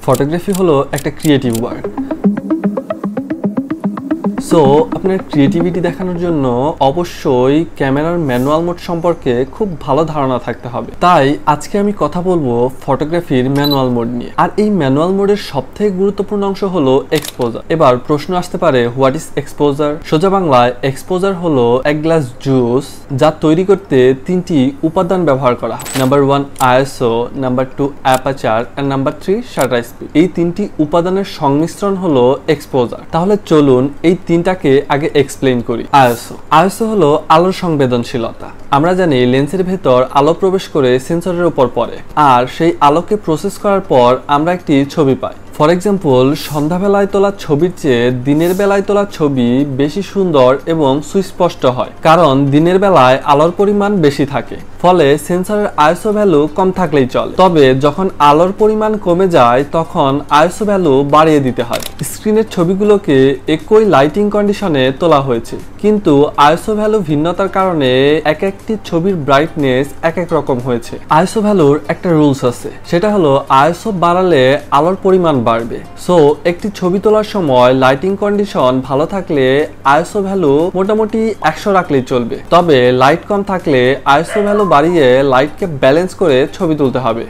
Photography হলো একটা creative work. So আপনার ক্রিয়েটিভিটি দেখানোর জন্য অবশ্যই ক্যামেরার ম্যানুয়াল মোড সম্পর্কে খুব ভালো ধারণা থাকতে হবে। তাই আজকে আমি কথা বলবো ফটোগ্রাফির ম্যানুয়াল মোড নিয়ে। আর এই ম্যানুয়াল মোডের সবথেকে গুরুত্বপূর্ণ অংশ হলো এক্সপোজার। এবার প্রশ্ন আসতে পারে, হোয়াট ইজ এক্সপোজার? সোজা বাংলায় এক্সপোজার হলো এক গ্লাস জুস যা তৈরি করতে তিনটি উপাদান ব্যবহার করা হয়। Number 1 ISO, number 2 aperture and number 3 shutter speed. এই তিনটি উপাদানের সংমিশ্রণ হলো এক্সপোজার। তাহলে চলুন এই তিনটাকে আগে এক্সপ্লেইন করি। আইএসও হলো আলোর সংবেদনশীলতা। আমরা জানি লেন্সের ভেতর আলো প্রবেশ করে সেন্সরের উপর পড়ে, আর সেই আলোকে প্রসেস করার পর আমরা একটি ছবি পাই। ফর এক্সাম্পল, সন্ধ্যাবেলায় তোলা ছবির চেয়ে দিনের বেলায় তোলা ছবি বেশি সুন্দর এবং সুস্পষ্ট হয়, কারণ দিনের বেলায় আলোর পরিমাণ বেশি থাকে, ফলে সেন্সরের আইএসও ভ্যালু কম থাকলেই চলে। তবে যখন আলোর পরিমাণ কমে যায় তখন আইএসও ভ্যালু বাড়িয়ে দিতে হয়। স্ক্রিনের ছবিগুলোকে একই লাইটিং কন্ডিশনে তোলা হয়েছে, কিন্তু আইএসও ভ্যালু ভিন্নতার কারণে এক একটি ছবির ব্রাইটনেস এক এক রকম হয়েছে। আইএসও ভ্যালুর একটা রুলস আছে, সেটা হলো আইএসও বাড়ালে আলোর পরিমাণ বাড়বে। সো একটি ছবি তোলার সময় লাইটিং কন্ডিশন ভালো থাকলে আইএসও ভ্যালু মোটামুটি 100 রাখলেই চলবে। তবে লাইট কম থাকলে আইএসও ভ্যালু বাড়িয়ে লাইটকে ব্যালেন্স করে ছবি তুলতে হবে।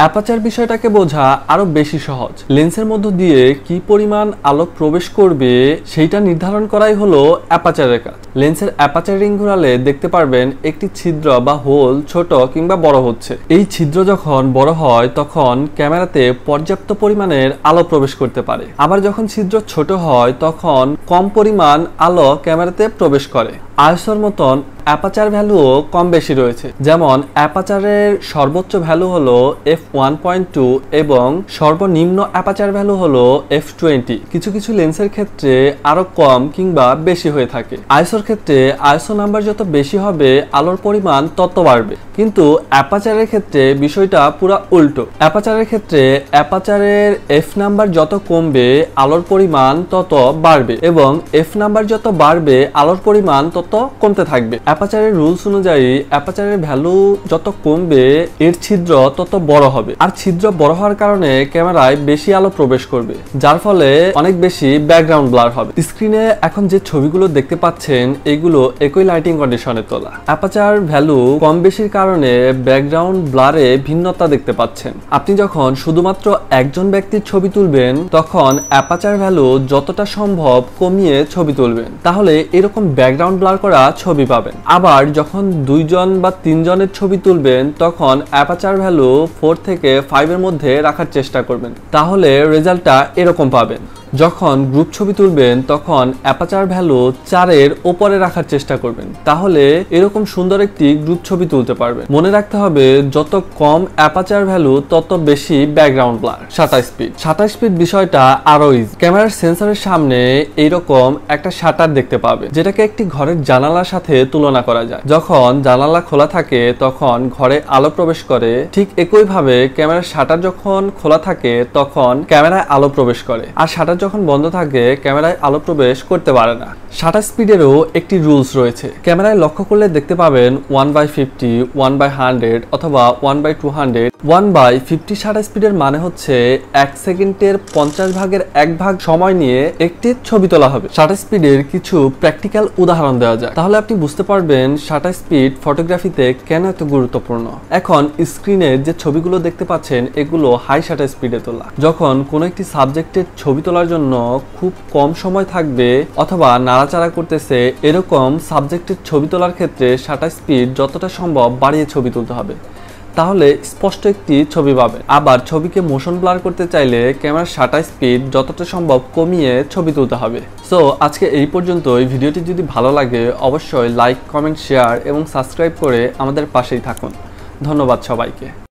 অ্যাপারচার বিষয়টাকে বোঝা আরো বেশি সহজ। লেন্সের মধ্য দিয়ে কি পরিমাণ আলো প্রবেশ করবে সেইটা নির্ধারণ করাই হলো অ্যাপারচারের কাজ। লেন্সের অ্যাপারচার রিং ঘোরালে দেখতে পারবেন একটি ছিদ্র বা হোল ছোট কিংবা বড় হচ্ছে। এই ছিদ্র যখন বড় হয় তখন ক্যামেরাতে পর্যাপ্ত পরিমাণের আলো প্রবেশ করতে পারে, আবার যখন ছিদ্র ছোট হয় তখন কম পরিমাণ আলো ক্যামেরাতে প্রবেশ করে। আইএসওর মতন অ্যাপারচার ভ্যালুও কম বেশি রয়েছে। যেমন অ্যাপারচারের সর্বোচ্চ ভ্যালু হলো f1.2 এবং সর্বনিম্ন অ্যাপারচার ভ্যালু হলো f20। কিছু কিছু লেন্সের ক্ষেত্রে আরো কম কিংবা বেশি হয়ে থাকে। আইএসওর ক্ষেত্রে আইএসও নাম্বার যত বেশি হবে আলোর পরিমাণ তত বাড়বে, কিন্তু অ্যাপারচারের ক্ষেত্রে বিষয়টা পুরো উল্টো। অ্যাপারচারের ক্ষেত্রে অ্যাপারচারের এফ নাম্বার যত কমবে আলোর পরিমাণ তত বাড়বে, এবং এফ নাম্বার যত বাড়বে আলোর পরিমাণ তত কমতে থাকবে। অ্যাপারচারের রুলস অনুযায়ী অ্যাপারচারের ভ্যালু যত কমবে এর ছিদ্র তত বড় হবে, আর ছিদ্র বড় হওয়ার কারণে ক্যামেরায় বেশি আলো প্রবেশ করবে, যার ফলে অনেক বেশি ব্যাকগ্রাউন্ড ব্লার হবে। স্ক্রিনে এখন যে ছবিগুলো দেখতে পাচ্ছেন এগুলো একই লাইটিং কন্ডিশনে তোলা। অ্যাপারচার ভ্যালু কম বেশির কারণে ব্যাকগ্রাউন্ড ব্লারে ভিন্নতা দেখতে পাচ্ছেন। আপনি যখন শুধুমাত্র একজন ব্যক্তির ছবি তুলবেন তখন অ্যাপারচার ভ্যালু যতটা সম্ভব কমিয়ে ছবি তুলবেন, তাহলে এরকম ব্যাকগ্রাউন্ড ব্লার করা ছবি পাবেন। আবার যখন 2 জন বা 3 জনের ছবি তুলবেন তখন অ্যাপারচার ভ্যালু 4 থেকে 5 এর মধ্যে রাখার চেষ্টা করবেন, তাহলে রেজাল্টটা এরকম পাবেন। যখন গ্রুপ ছবি তুলবেন তখন অ্যাপারচার ভ্যালু 4 এর উপরে রাখার চেষ্টা করবেন, তাহলে এরকম সুন্দর একটি গ্রুপ ছবি তুলতে পারবেন। মনে রাখতে হবে যত কম অ্যাপারচার ভ্যালু তত বেশি ব্যাকগ্রাউন্ড ব্লার। শাটার স্পিড বিষয়টা আরো ইজি। ক্যামেরার সেন্সরের সামনে এইরকম একটা শাটার দেখতে পাবে, যেটাকে একটি ঘরের জানালার সাথে তুলনা করা যায়। যখন জানালা খোলা থাকে তখন ঘরে আলো প্রবেশ করে, ঠিক একইভাবে ক্যামেরার শাটার যখন খোলা থাকে তখন ক্যামেরায় আলো প্রবেশ করে, আর শাটার যখন বন্ধ থাকে ক্যামেরায় আলো প্রবেশ করতে পারে না। শাটার স্পিডেরও একটি রুলস রয়েছে। ক্যামেরায় লক্ষ্য করলে দেখতে পাবেন 1/50, 1/100 অথবা 1/200। 1/50 শাটার স্পিডের মানে হচ্ছে 1 সেকেন্ডের 50 ভাগের 1 ভাগ সময় নিয়ে একটি ছবি তোলা হবে। শাটার স্পিডের কিছু প্র্যাকটিক্যাল উদাহরণ দেওয়া যায়, তাহলে আপনি বুঝতে পারবেন শাটার স্পিড ফটোগ্রাফিতে কেন এত গুরুত্বপূর্ণ। এখন স্ক্রিনে যে ছবিগুলো দেখতে পাচ্ছেন এগুলো হাই শাটার স্পিডে তোলা। যখন কোনো একটি সাবজেক্টের ছবি তোলার জন্য খুব কম সময় থাকবে অথবা নাড়াচাড়া করতেছে এরকম সাবজেক্টের ছবি তোলার ক্ষেত্রে শাটার স্পিড যতটা সম্ভব বাড়িয়ে ছবি তুলতে হবে, তাহলে স্পষ্ট একটি ছবি পাবে। আবার ছবিকে মোশন ব্লার করতে চাইলে ক্যামেরার শাটার স্পিড যতটা সম্ভব কমিয়ে ছবি তুলতে হবে। সো আজকে এই পর্যন্তই। ভিডিওটি যদি ভালো লাগে অবশ্যই লাইক, কমেন্ট, শেয়ার এবং সাবস্ক্রাইব করে আমাদের পাশেই থাকুন। ধন্যবাদ সবাইকে।